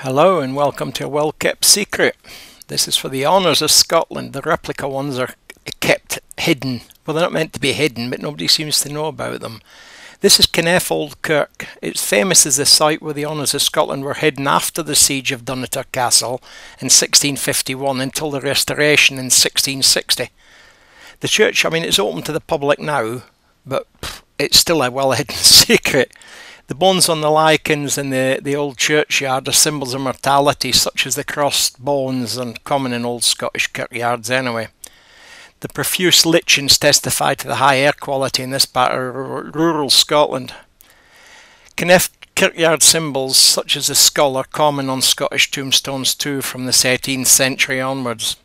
Hello and welcome to a well-kept secret. This is for the honours of Scotland. The replica ones are kept hidden. Well, they're not meant to be hidden, but nobody seems to know about them. This is Kinneff Ould Kirk. It's famous as the site where the honours of Scotland were hidden after the Siege of Dunnottar Castle in 1651 until the restoration in 1660. The church, it's open to the public now, but it's still a well-hidden secret. The bones on the lichens in the old churchyard are symbols of mortality, such as the crossed bones, and common in old Scottish kirkyards anyway. The profuse lichens testify to the high air quality in this part of rural Scotland. Kinneff kirkyard symbols, such as the skull, are common on Scottish tombstones too from the 18th century onwards.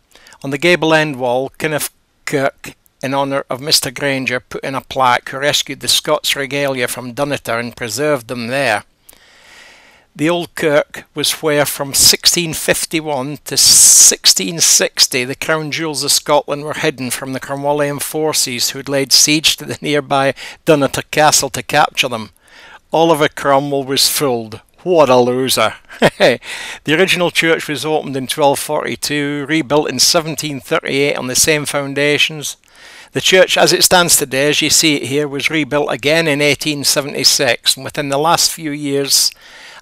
On the gable end wall, Kinneff Kirk, in honour of Mr Granger, put in a plaque who rescued the Scots Regalia from Dunottar and preserved them there. The old kirk was where from 1651 to 1660 the crown jewels of Scotland were hidden from the Cromwellian forces who had laid siege to the nearby Dunnottar Castle to capture them. Oliver Cromwell was fooled. What a loser. The original church was opened in 1242, rebuilt in 1738 on the same foundations. The church as it stands today, as you see it here, was rebuilt again in 1876, and within the last few years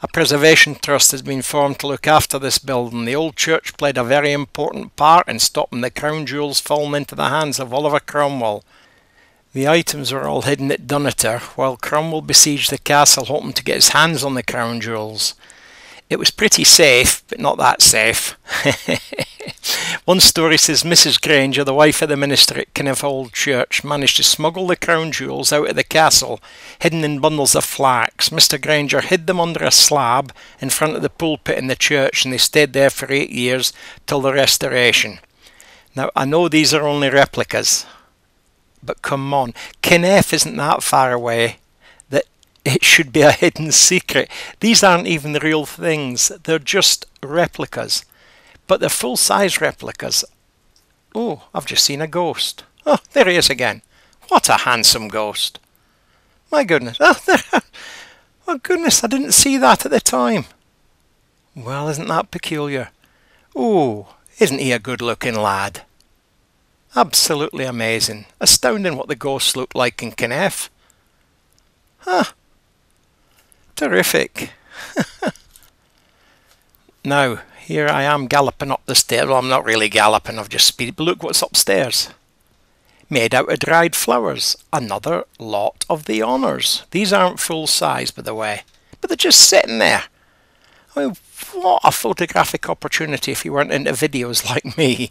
a preservation trust has been formed to look after this building. The old church played a very important part in stopping the crown jewels falling into the hands of Oliver Cromwell. The items were all hidden at Dunottar, while Cromwell besieged the castle hoping to get his hands on the crown jewels. It was pretty safe, but not that safe. One story says Mrs Granger, the wife of the minister at Kinneff Old Church, managed to smuggle the crown jewels out of the castle, hidden in bundles of flax. Mr Granger hid them under a slab in front of the pulpit in the church, and they stayed there for 8 years till the restoration. Now, I know these are only replicas, but come on, Kinneff isn't that far away that it should be a hidden secret. These aren't even the real things, they're just replicas. But they're full-size replicas. Oh, I've just seen a ghost. Oh, there he is again. What a handsome ghost. My goodness. Oh, there. Oh, goodness, I didn't see that at the time. Well, isn't that peculiar? Oh, isn't he a good-looking lad? Absolutely amazing. Astounding what the ghosts look like in Kinneff. Huh. Terrific. Now, here I am galloping up the stairs. Well, I'm not really galloping, I've just speeded. But look what's upstairs. Made out of dried flowers. Another lot of the honours. These aren't full size, by the way. But they're just sitting there. What a photographic opportunity if you weren't into videos like me.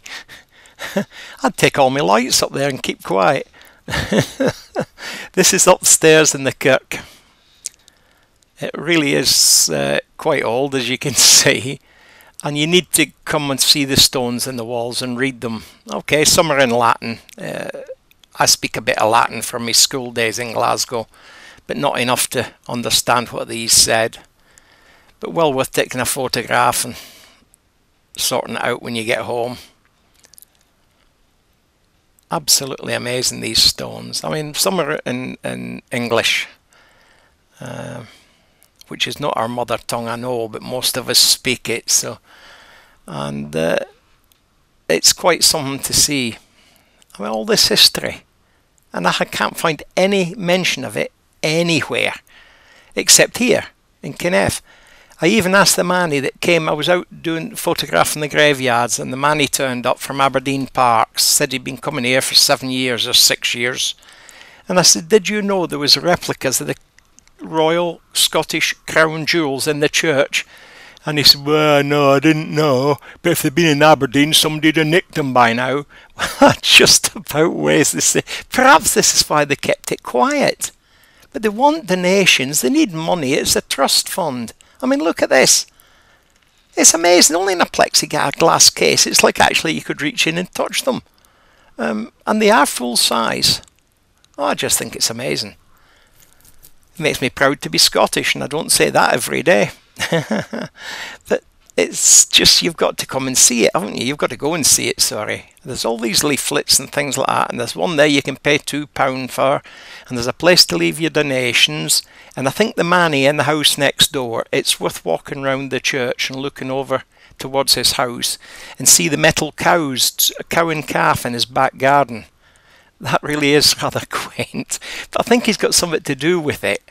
I'd take all my lights up there and keep quiet. This is upstairs in the kirk. It really is quite old, as you can see. And you need to come and see the stones in the walls and read them. Okay, some are in Latin. I speak a bit of Latin from my school days in Glasgow, but not enough to understand what these said. But well worth taking a photograph and sorting it out when you get home. Absolutely amazing, these stones. Some are in English, which is not our mother tongue, I know, but most of us speak it. So, and it's quite something to see. All this history, and I can't find any mention of it anywhere, except here in Kinneff. I even asked the manny that came. I was out photographing the graveyards, and the manny turned up from Aberdeen Parks, said he'd been coming here for 7 years or 6 years. And I said, did you know there was replicas of the Royal Scottish crown jewels in the church? And he said, well, no, I didn't know, but if they'd been in Aberdeen, somebody'd have nicked them by now. That just about weighs this. Perhaps this is why they kept it quiet. But they want donations, they need money, it's a trust fund. Look at this. It's amazing, only in a plexiglass case. It's like actually you could reach in and touch them. And they are full size. Oh, I just think it's amazing. It makes me proud to be Scottish, and I don't say that every day. But it's just, you've got to come and see it, haven't you? You've got to go and see it, sorry. There's all these leaflets and things like that, and there's one there you can pay £2 for, and there's a place to leave your donations, and I think the manny in the house next door, it's worth walking round the church and looking over towards his house and see the metal cows, a cow and calf in his back garden. That really is rather quaint, but I think he's got something to do with it.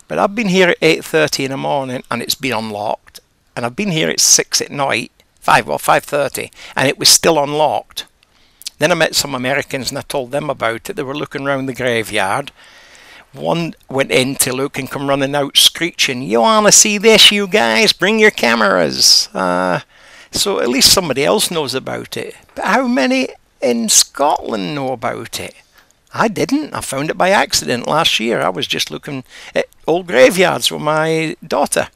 But I've been here at 8:30 in the morning and it's been unlocked, and I've been here at 6 at night, 5:30, and it was still unlocked. Then I met some Americans and I told them about it. They were looking around the graveyard. One went in to look and come running out screeching, "You want to see this, you guys? Bring your cameras." So at least somebody else knows about it. But how many in Scotland know about it? I didn't. I found it by accident last year. I was just looking at old graveyards with my daughter.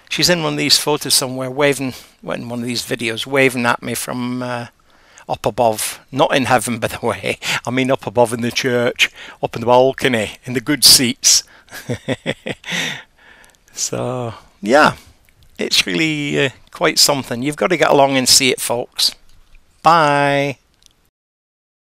She's in one of these photos somewhere, waving, in one of these videos, waving at me from up above. Not in heaven, by the way. I mean up above in the church, up in the balcony, in the good seats. So, yeah, it's really quite something. You've got to get along and see it, folks. Bye.